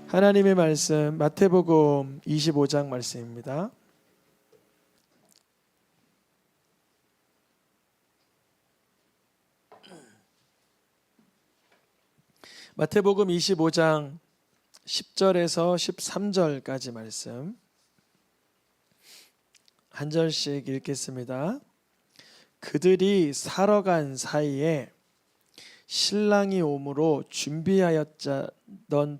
하나님의 말씀 마태복음 25장 말씀입니다. 마태복음 25장 10절에서 13절까지 말씀 한 절씩 읽겠습니다. 그들이 사러 간 사이에 신랑이 오므로 준비하였던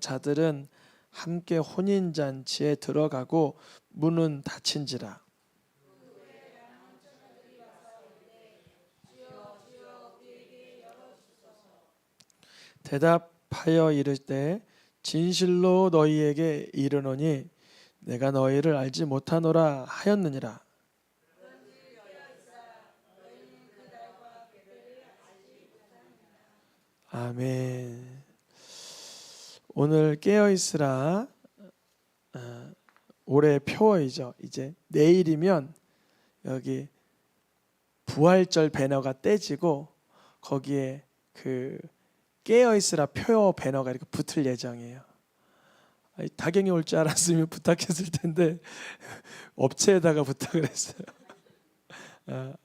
자들은 함께 혼인잔치에 들어가고 문은 닫힌지라. 대답하여 이르되 진실로 너희에게 이르노니 내가 너희를 알지 못하노라 하였느니라. 아멘. 오늘 깨어있으라 올해 표어이죠. 이제 내일이면 여기 부활절 배너가 떼지고 거기에 그 깨어있으라 표어 배너가 이렇게 붙을 예정이에요. 다경이 올 줄 알았으면 부탁했을 텐데 업체에다가 부탁을 했어요.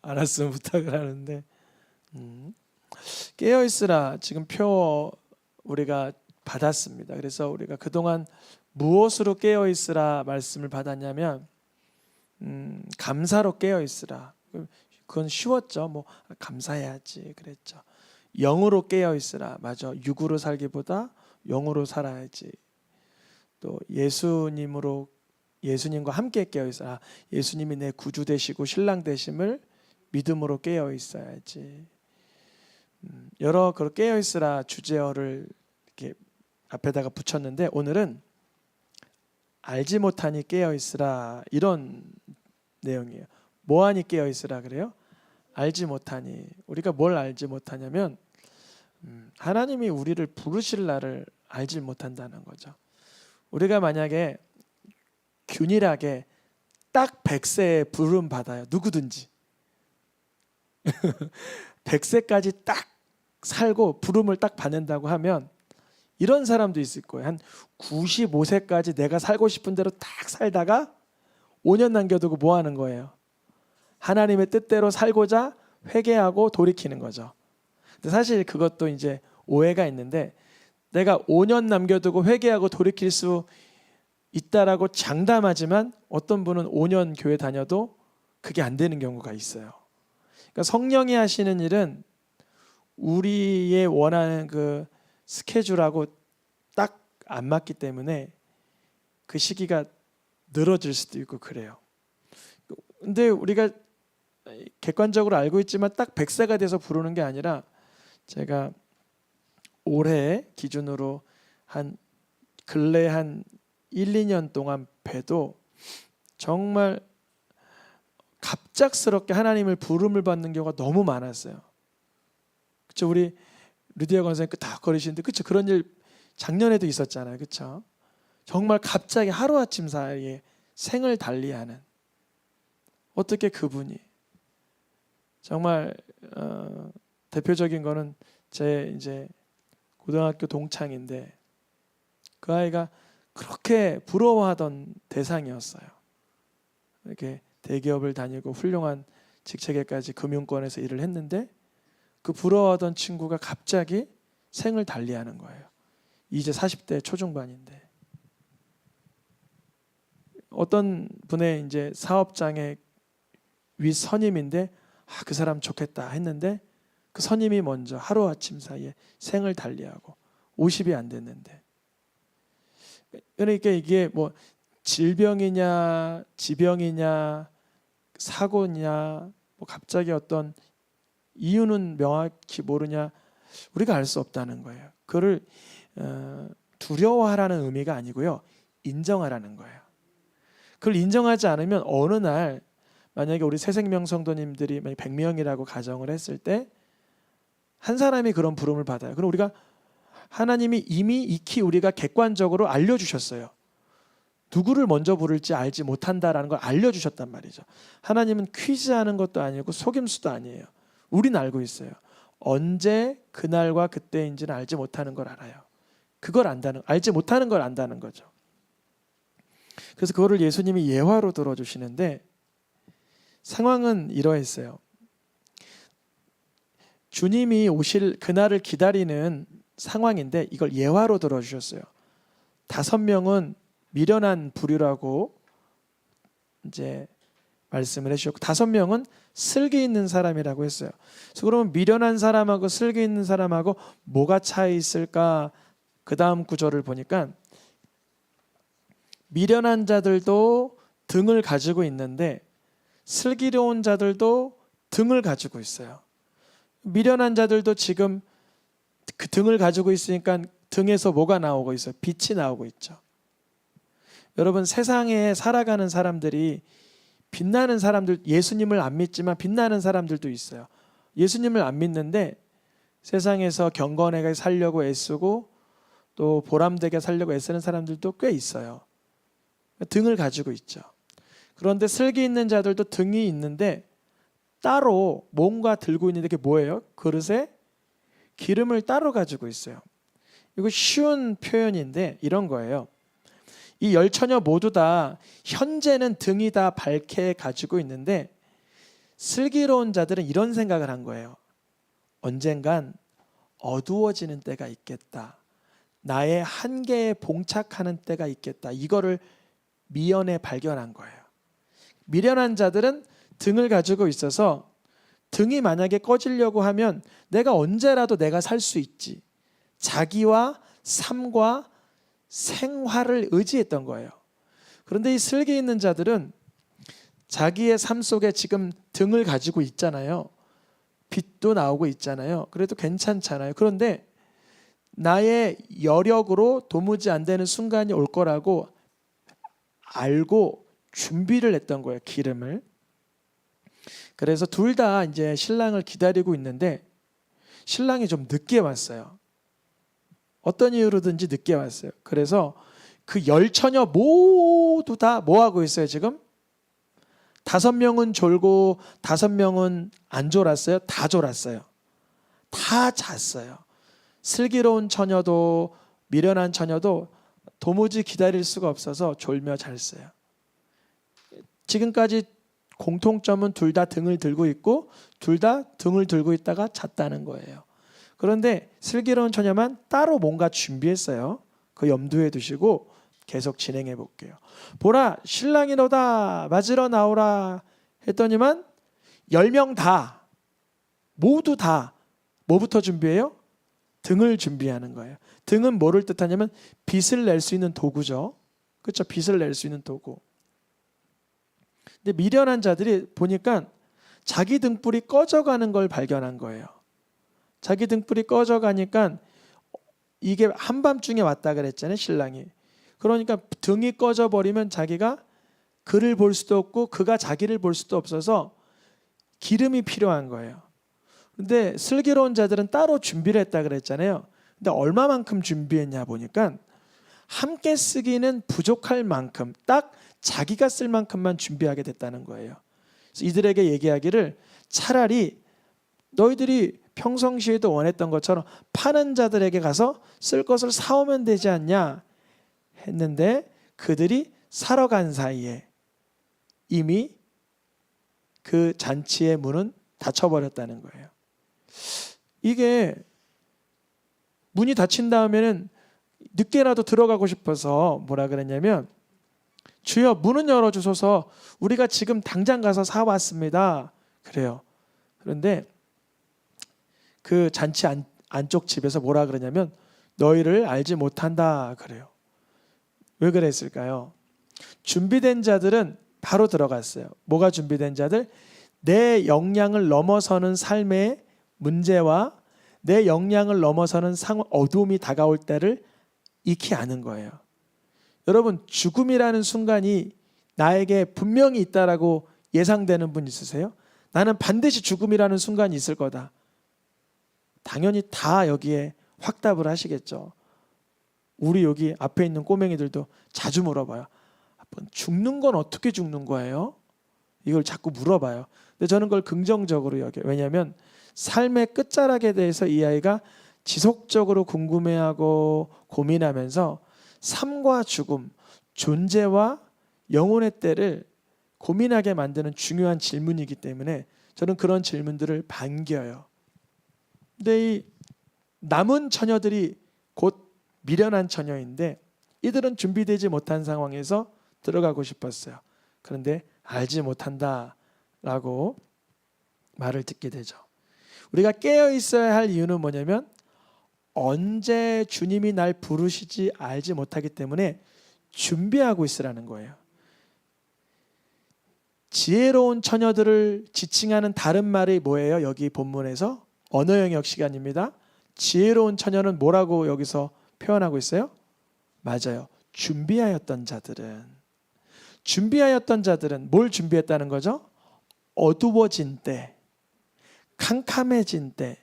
알았으면 부탁을 하는데 깨어있으라 지금 표어 우리가 받았습니다. 그래서 우리가 그동안 무엇으로 깨어있으라 말씀을 받았냐면 감사로 깨어있으라. 그건 쉬웠죠. 뭐 감사해야지 그랬죠. 영으로 깨어있으라. 맞아. 육으로 살기보다 영으로 살아야지. 또 예수님과 함께 깨어있어라. 예수님이 내 구주 되시고 신랑 되심을 믿음으로 깨어있어야지. 여러 그 깨어있으라 주제어를 이렇게 앞에다가 붙였는데 오늘은 알지 못하니 깨어있으라 이런 내용이에요. 뭐하니 깨어있으라 그래요? 알지 못하니. 우리가 뭘 알지 못하냐면 하나님이 우리를 부르실 날을 알지 못한다는 거죠. 우리가 만약에 균일하게 딱 100세에 부름 받아요. 누구든지 100세까지 딱 살고 부름을 딱 받는다고 하면 이런 사람도 있을 거예요. 한 95세까지 내가 살고 싶은 대로 딱 살다가 5년 남겨두고 뭐 하는 거예요? 하나님의 뜻대로 살고자 회개하고 돌이키는 거죠. 근데 사실 그것도 이제 오해가 있는데 내가 5년 남겨두고 회개하고 돌이킬 수 있다라고 장담하지만 어떤 분은 5년 교회 다녀도 그게 안 되는 경우가 있어요. 그러니까 성령이 하시는 일은 우리의 원하는 그 스케줄하고 딱 안 맞기 때문에 그 시기가 늘어질 수도 있고 그래요. 근데 우리가 객관적으로 알고 있지만 딱 100세가 돼서 부르는 게 아니라 제가 올해 기준으로 근래 한 1, 2년 동안 봬도 정말 갑작스럽게 하나님을 부름을 받는 경우가 너무 많았어요. 그렇죠? 우리 루디아 권사님 끄덕거리시는데 그렇죠? 그런 일 작년에도 있었잖아요. 그렇죠? 정말 갑자기 하루아침 사이에 생을 달리하는 어떻게 그분이 정말 대표적인 거는 제 이제 고등학교 동창인데 그 아이가 그렇게 부러워하던 대상이었어요. 이렇게 대기업을 다니고 훌륭한 직책에까지 금융권에서 일을 했는데 그 부러워하던 친구가 갑자기 생을 달리하는 거예요. 이제 40대 초중반인데 어떤 분의 이제 사업장의 윗 선임인데 그 사람 좋겠다 했는데 그 선임이 먼저 하루아침 사이에 생을 달리하고 50이 안 됐는데 그러니까 이게 뭐 질병이냐 지병이냐 사고냐 뭐 갑자기 어떤 이유는 명확히 모르냐 우리가 알 수 없다는 거예요. 그거를 두려워하라는 의미가 아니고요. 인정하라는 거예요. 그걸 인정하지 않으면 어느 날 만약에 우리 새생명 성도님들이 100명이라고 가정을 했을 때 한 사람이 그런 부름을 받아요. 그럼 우리가 하나님이 이미 익히 우리가 객관적으로 알려주셨어요. 누구를 먼저 부를지 알지 못한다라는 걸 알려주셨단 말이죠. 하나님은 퀴즈하는 것도 아니고 속임수도 아니에요. 우린 알고 있어요. 언제 그날과 그때인지는 알지 못하는 걸 알아요. 그걸 알지 못하는 걸 안다는 거죠. 그래서 그거를 예수님이 예화로 들어주시는데 상황은 이러했어요. 주님이 오실 그날을 기다리는 상황인데 이걸 예화로 들어주셨어요. 5명은 미련한 부류라고 이제 말씀을 해주셨고 5명은 슬기 있는 사람이라고 했어요. 그래서 그러면 미련한 사람하고 슬기 있는 사람하고 뭐가 차이 있을까? 그 다음 구절을 보니까 미련한 자들도 등을 가지고 있는데 슬기로운 자들도 등을 가지고 있어요. 미련한 자들도 지금 그 등을 가지고 있으니까 등에서 뭐가 나오고 있어요? 빛이 나오고 있죠. 여러분 세상에 살아가는 사람들이 빛나는 사람들, 예수님을 안 믿지만 빛나는 사람들도 있어요. 예수님을 안 믿는데 세상에서 경건하게 살려고 애쓰고 또 보람되게 살려고 애쓰는 사람들도 꽤 있어요. 등을 가지고 있죠. 그런데 슬기 있는 자들도 등이 있는데 따로 뭔가 들고 있는데 그게 뭐예요? 그릇에 기름을 따로 가지고 있어요. 이거 쉬운 표현인데 이런 거예요. 이 열 처녀 모두 다 현재는 등이 다 밝게 가지고 있는데 슬기로운 자들은 이런 생각을 한 거예요. 언젠간 어두워지는 때가 있겠다. 나의 한계에 봉착하는 때가 있겠다. 이거를 미연에 발견한 거예요. 미련한 자들은 등을 가지고 있어서 등이 만약에 꺼지려고 하면 내가 언제라도 내가 살 수 있지. 자기와 삶과 생활을 의지했던 거예요. 그런데 이 슬기 있는 자들은 자기의 삶 속에 지금 등을 가지고 있잖아요. 빛도 나오고 있잖아요. 그래도 괜찮잖아요. 그런데 나의 여력으로 도무지 안 되는 순간이 올 거라고 알고 준비를 했던 거예요. 기름을. 그래서 둘 다 이제 신랑을 기다리고 있는데 신랑이 좀 늦게 왔어요. 어떤 이유로든지 늦게 왔어요. 그래서 그 열 처녀 모두 다 뭐 하고 있어요 지금? 5명은 졸고 5명은 안 졸았어요? 다 졸았어요. 다 잤어요. 슬기로운 처녀도 미련한 처녀도 도무지 기다릴 수가 없어서 졸며 잤어요. 지금까지 공통점은 둘 다 등을 들고 있고 둘 다 등을 들고 있다가 잤다는 거예요. 그런데 슬기로운 처녀만 따로 뭔가 준비했어요. 그 염두에 두시고 계속 진행해 볼게요. 보라 신랑이로다 맞으러 나오라 했더니만 10명 다 모두 다 뭐부터 준비해요? 등을 준비하는 거예요. 등은 뭐를 뜻하냐면 빛을 낼 수 있는 도구죠. 그렇죠? 빛을 낼 수 있는 도구. 근데 미련한 자들이 보니까 자기 등불이 꺼져가는 걸 발견한 거예요. 자기 등불이 꺼져가니까 이게 한밤중에 왔다 그랬잖아요. 신랑이. 그러니까 등이 꺼져버리면 자기가 그를 볼 수도 없고 그가 자기를 볼 수도 없어서 기름이 필요한 거예요. 근데 슬기로운 자들은 따로 준비를 했다 그랬잖아요. 근데 얼마만큼 준비했냐 보니까 함께 쓰기는 부족할 만큼 딱 자기가 쓸 만큼만 준비하게 됐다는 거예요. 그래서 이들에게 얘기하기를 차라리 너희들이 평상시에도 원했던 것처럼 파는 자들에게 가서 쓸 것을 사오면 되지 않냐 했는데 그들이 사러 간 사이에 이미 그 잔치의 문은 닫혀버렸다는 거예요. 이게 문이 닫힌 다음에는 늦게라도 들어가고 싶어서 뭐라 그랬냐면 주여 문은 열어주소서 우리가 지금 당장 가서 사왔습니다. 그래요. 그런데 그 잔치 안쪽 집에서 뭐라 그러냐면 너희를 알지 못한다 그래요. 왜 그랬을까요? 준비된 자들은 바로 들어갔어요. 뭐가 준비된 자들? 내 역량을 넘어서는 삶의 문제와 내 역량을 넘어서는 어둠이 다가올 때를 익히 아는 거예요. 여러분 죽음이라는 순간이 나에게 분명히 있다라고 예상되는 분 있으세요? 나는 반드시 죽음이라는 순간이 있을 거다. 당연히 다 여기에 확답을 하시겠죠. 우리 여기 앞에 있는 꼬맹이들도 자주 물어봐요. 죽는 건 어떻게 죽는 거예요? 이걸 자꾸 물어봐요. 근데 저는 그걸 긍정적으로 여겨요. 왜냐하면 삶의 끝자락에 대해서 이 아이가 지속적으로 궁금해하고 고민하면서 삶과 죽음, 존재와 영혼의 때를 고민하게 만드는 중요한 질문이기 때문에 저는 그런 질문들을 반겨요. 근데 이 남은 처녀들이 곧 미련한 처녀인데 이들은 준비되지 못한 상황에서 들어가고 싶었어요. 그런데 알지 못한다라고 말을 듣게 되죠. 우리가 깨어 있어야 할 이유는 뭐냐면 언제 주님이 날 부르시지 알지 못하기 때문에 준비하고 있으라는 거예요. 지혜로운 처녀들을 지칭하는 다른 말이 뭐예요? 여기 본문에서 언어 영역 시간입니다. 지혜로운 처녀는 뭐라고 여기서 표현하고 있어요? 맞아요. 준비하였던 자들은. 준비하였던 자들은 뭘 준비했다는 거죠? 어두워진 때, 캄캄해진 때.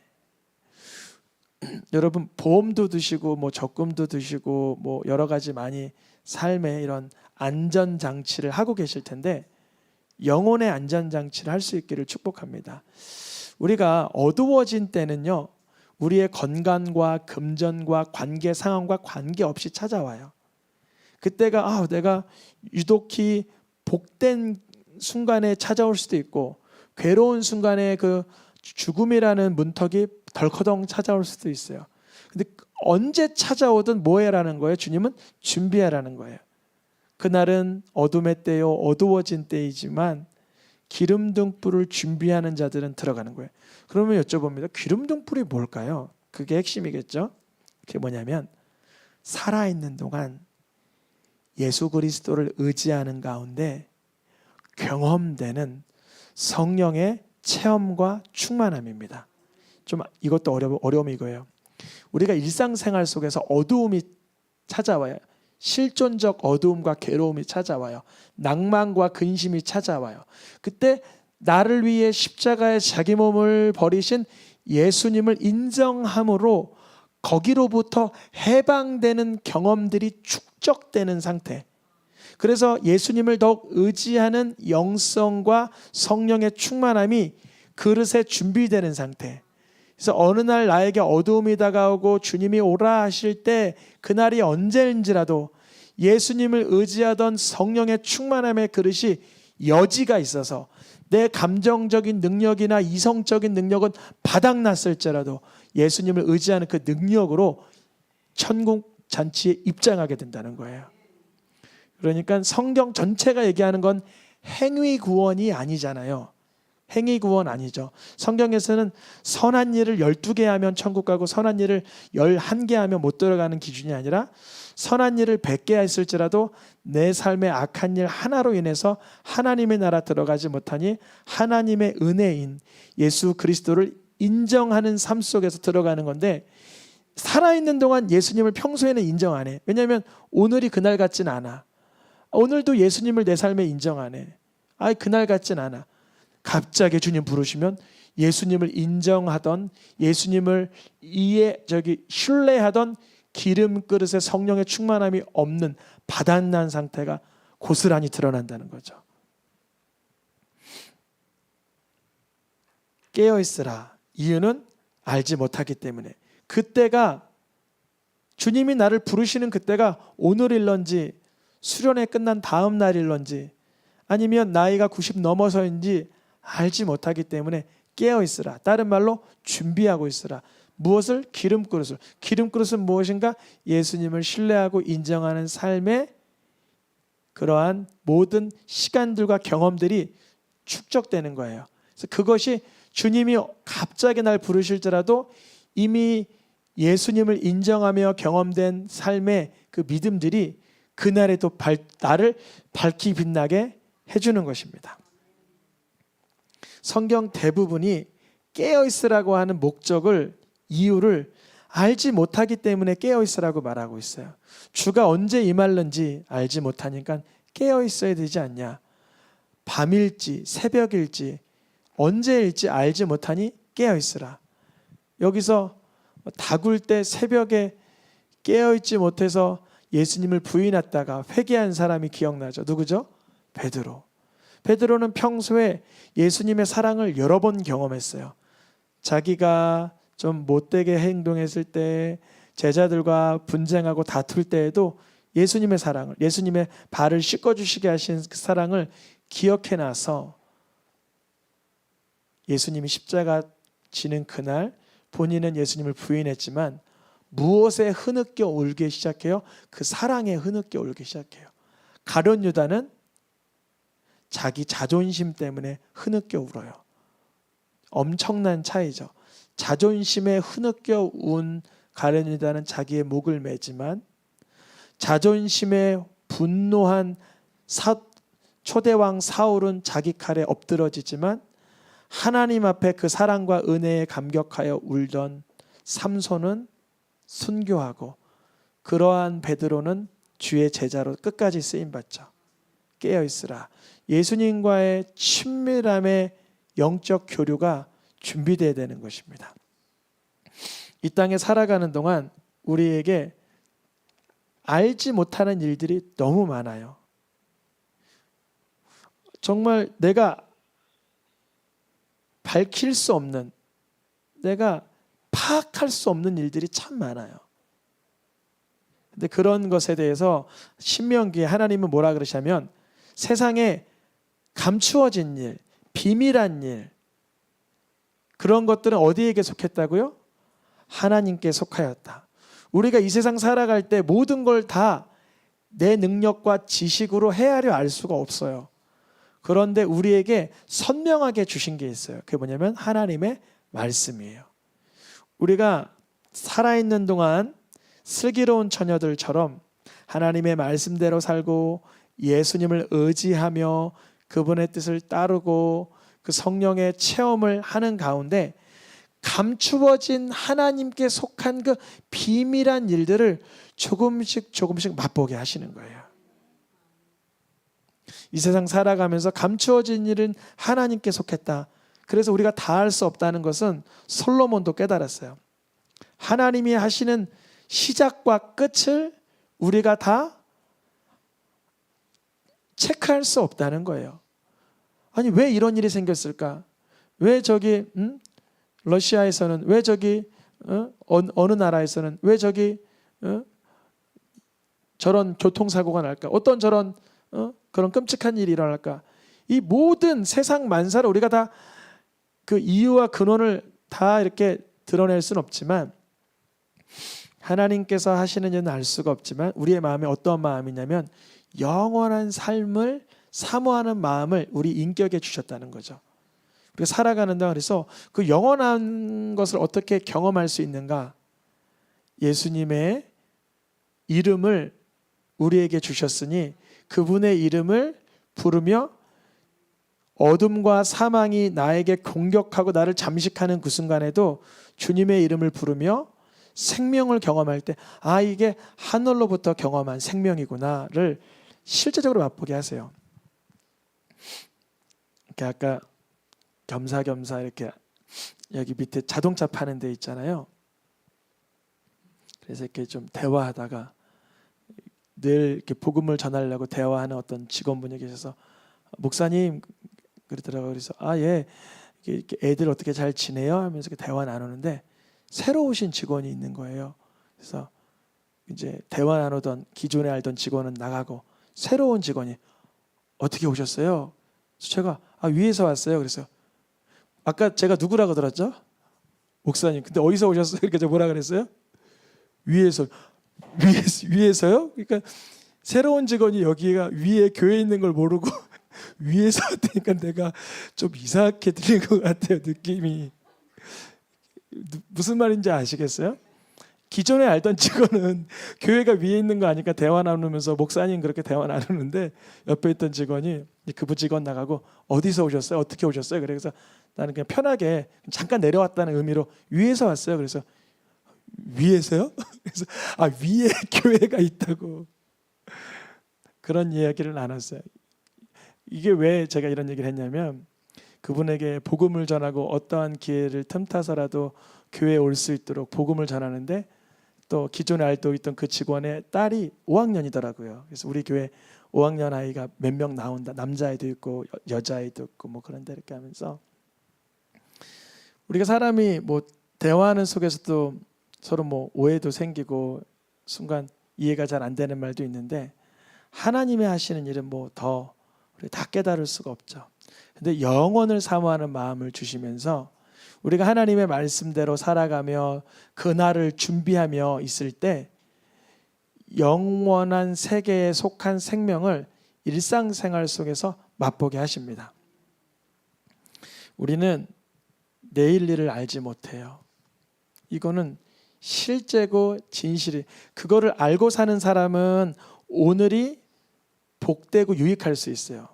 여러분 보험도 드시고 뭐 적금도 드시고 뭐 여러 가지 많이 삶에 이런 안전장치를 하고 계실 텐데 영혼의 안전장치를 할 수 있기를 축복합니다. 우리가 어두워진 때는요, 우리의 건강과 금전과 관계 상황과 관계없이 찾아와요. 그때가 내가 유독히 복된 순간에 찾아올 수도 있고 괴로운 순간에 그 죽음이라는 문턱이 덜커덩 찾아올 수도 있어요. 근데 언제 찾아오든 뭐 해라는 거예요? 주님은 준비하라는 거예요. 그날은 어둠의 때요 어두워진 때이지만 기름등불을 준비하는 자들은 들어가는 거예요. 그러면 여쭤봅니다. 기름등불이 뭘까요? 그게 핵심이겠죠. 그게 뭐냐면 살아있는 동안 예수 그리스도를 의지하는 가운데 경험되는 성령의 체험과 충만함입니다. 좀 이것도 어려움이 이거예요. 우리가 일상생활 속에서 어두움이 찾아와요. 실존적 어두움과 괴로움이 찾아와요. 낭만과 근심이 찾아와요. 그때 나를 위해 십자가에 자기 몸을 버리신 예수님을 인정함으로 거기로부터 해방되는 경험들이 축적되는 상태. 그래서 예수님을 더욱 의지하는 영성과 성령의 충만함이 그릇에 준비되는 상태. 그래서 어느 날 나에게 어두움이 다가오고 주님이 오라 하실 때 그날이 언제인지라도 예수님을 의지하던 성령의 충만함의 그릇이 여지가 있어서 내 감정적인 능력이나 이성적인 능력은 바닥났을지라도 예수님을 의지하는 그 능력으로 천국 잔치에 입장하게 된다는 거예요. 그러니까 성경 전체가 얘기하는 건 행위 구원이 아니잖아요. 행위 구원 아니죠. 성경에서는 선한 일을 12개 하면 천국 가고 선한 일을 11개 하면 못 들어가는 기준이 아니라 선한 일을 100개 했을지라도 내 삶의 악한 일 하나로 인해서 하나님의 나라 들어가지 못하니 하나님의 은혜인 예수 그리스도를 인정하는 삶 속에서 들어가는 건데 살아있는 동안 예수님을 평소에는 인정 안 해. 왜냐하면 오늘이 그날 같진 않아. 오늘도 예수님을 내 삶에 인정 안 해. 그날 같진 않아. 갑자기 주님 부르시면 예수님을 인정하던 예수님을 신뢰하던 기름 그릇에 성령의 충만함이 없는 바닥난 상태가 고스란히 드러난다는 거죠. 깨어있으라. 이유는 알지 못하기 때문에. 그때가 주님이 나를 부르시는 그때가 오늘일런지 수련회 끝난 다음 날일런지 아니면 나이가 90 넘어서인지 알지 못하기 때문에 깨어있으라. 다른 말로 준비하고 있으라. 무엇을? 기름그릇을. 기름그릇은 무엇인가? 예수님을 신뢰하고 인정하는 삶의 그러한 모든 시간들과 경험들이 축적되는 거예요. 그래서 그것이 주님이 갑자기 날 부르실지라도 이미 예수님을 인정하며 경험된 삶의 그 믿음들이 그날에도 나를 밝히 빛나게 해주는 것입니다. 성경 대부분이 깨어있으라고 하는 이유를 알지 못하기 때문에 깨어있으라고 말하고 있어요. 주가 언제 임할는지 알지 못하니까 깨어있어야 되지 않냐. 밤일지 새벽일지 언제일지 알지 못하니 깨어있으라. 여기서 다굴 때 새벽에 깨어있지 못해서 예수님을 부인했다가 회개한 사람이 기억나죠. 누구죠? 베드로. 베드로는 평소에 예수님의 사랑을 여러 번 경험했어요. 자기가 좀 못되게 행동했을 때, 제자들과 분쟁하고 다툴 때에도 예수님의 사랑을, 예수님의 발을 씻어주시게 하신 그 사랑을 기억해놔서 예수님이 십자가 지는 그날 본인은 예수님을 부인했지만 무엇에 흐느껴 울기 시작해요? 그 사랑에 흐느껴 울기 시작해요. 가룟 유다는 자기 자존심 때문에 흐느껴 울어요. 엄청난 차이죠. 자존심에 흐느껴 운 가룟 유다는 자기의 목을 매지만, 자존심에 분노한 초대왕 사울은 자기 칼에 엎드러지지만, 하나님 앞에 그 사랑과 은혜에 감격하여 울던 삼손은 순교하고, 그러한 베드로는 주의 제자로 끝까지 쓰임받죠. 깨어있으라. 예수님과의 친밀함의 영적 교류가 준비되어야 되는 것입니다. 이 땅에 살아가는 동안 우리에게 알지 못하는 일들이 너무 많아요. 정말 내가 밝힐 수 없는, 내가 파악할 수 없는 일들이 참 많아요. 근데 그런 것에 대해서 신명기에 하나님은 뭐라 그러시냐면, 세상에 감추어진 일, 비밀한 일, 그런 것들은 어디에게 속했다고요? 하나님께 속하였다. 우리가 이 세상 살아갈 때 모든 걸 다 내 능력과 지식으로 헤아려 알 수가 없어요. 그런데 우리에게 선명하게 주신 게 있어요. 그게 뭐냐면 하나님의 말씀이에요. 우리가 살아있는 동안 슬기로운 처녀들처럼 하나님의 말씀대로 살고 예수님을 의지하며 그분의 뜻을 따르고 그 성령의 체험을 하는 가운데 감추어진 하나님께 속한 그 비밀한 일들을 조금씩 맛보게 하시는 거예요. 이 세상 살아가면서 감추어진 일은 하나님께 속했다. 그래서 우리가 다 할 수 없다는 것은 솔로몬도 깨달았어요. 하나님이 하시는 시작과 끝을 우리가 다 체크할 수 없다는 거예요. 아니 왜 이런 일이 생겼을까? 왜 저기 러시아에서는, 왜 저기 어느 나라에서는 왜 저기 저런 교통사고가 날까? 어떤 저런 그런 끔찍한 일이 일어날까? 이 모든 세상 만사를 우리가 다 그 이유와 근원을 다 이렇게 드러낼 수는 없지만, 하나님께서 하시는 일은 알 수가 없지만 우리의 마음에 어떤 마음이냐면 영원한 삶을 사모하는 마음을 우리 인격에 주셨다는 거죠. 우리가 살아가는 동안 그래서 그 영원한 것을 어떻게 경험할 수 있는가? 예수님의 이름을 우리에게 주셨으니 그분의 이름을 부르며 어둠과 사망이 나에게 공격하고 나를 잠식하는 그 순간에도 주님의 이름을 부르며 생명을 경험할 때, 아 이게 하늘로부터 경험한 생명이구나를 실제적으로 맛보게 하세요. 이렇게 아까 겸사겸사 이렇게 여기 밑에 자동차 파는 데 있잖아요. 그래서 이렇게 좀 대화하다가 늘 이렇게 복음을 전하려고 대화하는 어떤 직원분이 계셔서, 목사님 그러더라고요. 그래서 예, 이렇게 애들 어떻게 잘 지내요? 하면서 이렇게 대화 나누는데 새로 오신 직원이 있는 거예요. 그래서 이제 대화 나누던 기존에 알던 직원은 나가고 새로운 직원이 어떻게 오셨어요? 그래서 제가 위에서 왔어요. 그래서 아까 제가 누구라고 들었죠? 목사님. 근데 어디서 오셨어요? 그러니까 제가 뭐라 그랬어요? 위에서요? 그러니까 새로운 직원이 여기가 위에 교회 있는 걸 모르고 위에서 왔다니까 내가 좀 이상하게 들린 것 같아요. 느낌이. 무슨 말인지 아시겠어요? 기존에 알던 직원은 교회가 위에 있는 거 아니까 대화 나누면서 목사님 그렇게 대화 나누는데, 옆에 있던 직원이 그 직원 나가고 어디서 오셨어요? 어떻게 오셨어요? 그래서 나는 그냥 편하게 잠깐 내려왔다는 의미로 위에서 왔어요. 그래서 위에서요? 그래서 위에 교회가 있다고 그런 이야기를 나눴어요. 이게 왜 제가 이런 얘기를 했냐면, 그분에게 복음을 전하고 어떠한 기회를 틈타서라도 교회에 올 수 있도록 복음을 전하는데, 또 기존에 알고 있던 그 직원의 딸이 5학년이더라고요. 그래서 우리 교회 5학년 아이가 몇 명 나온다. 남자아이도 있고 여자아이도 있고 뭐 그런데 이렇게 하면서, 우리가 사람이 뭐 대화하는 속에서도 서로 뭐 오해도 생기고 순간 이해가 잘 안 되는 말도 있는데 하나님의 하시는 일은 뭐 더 우리 다 깨달을 수가 없죠. 근데 영원을 사모하는 마음을 주시면서 우리가 하나님의 말씀대로 살아가며 그날을 준비하며 있을 때 영원한 세계에 속한 생명을 일상생활 속에서 맛보게 하십니다. 우리는 내일 일을 알지 못해요. 이거는 실제고 진실이, 그거를 알고 사는 사람은 오늘이 복되고 유익할 수 있어요.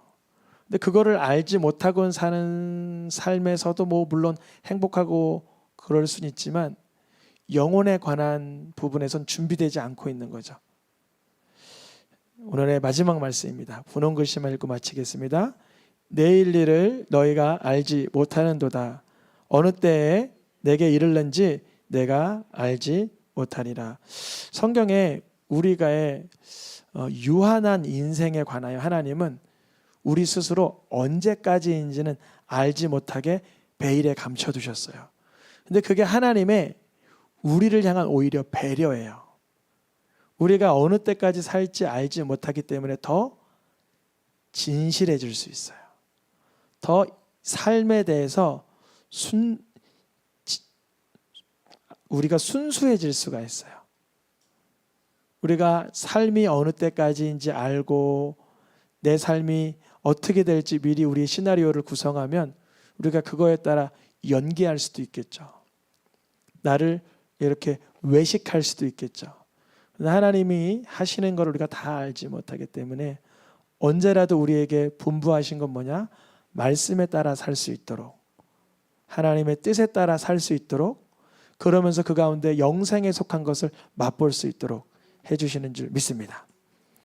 근데 그거를 알지 못하고 사는 삶에서도 뭐 물론 행복하고 그럴 수는 있지만 영혼에 관한 부분에선 준비되지 않고 있는 거죠. 오늘의 마지막 말씀입니다. 분홍 글씨만 읽고 마치겠습니다. 내일 일을 너희가 알지 못하는도다. 어느 때에 내게 이를는지 내가 알지 못하리라. 성경에 우리가의 유한한 인생에 관하여 하나님은 우리 스스로 언제까지인지는 알지 못하게 베일에 감춰두셨어요. 근데 그게 하나님의 우리를 향한 오히려 배려예요. 우리가 어느 때까지 살지 알지 못하기 때문에 더 진실해질 수 있어요. 더 삶에 대해서 우리가 순수해질 수가 있어요. 우리가 삶이 어느 때까지인지 알고 내 삶이 어떻게 될지 미리 우리의 시나리오를 구성하면 우리가 그거에 따라 연기할 수도 있겠죠. 나를 이렇게 외식할 수도 있겠죠. 하나님이 하시는 걸 우리가 다 알지 못하기 때문에 언제라도 우리에게 분부하신 건 뭐냐? 말씀에 따라 살 수 있도록, 하나님의 뜻에 따라 살 수 있도록, 그러면서 그 가운데 영생에 속한 것을 맛볼 수 있도록 해주시는 줄 믿습니다.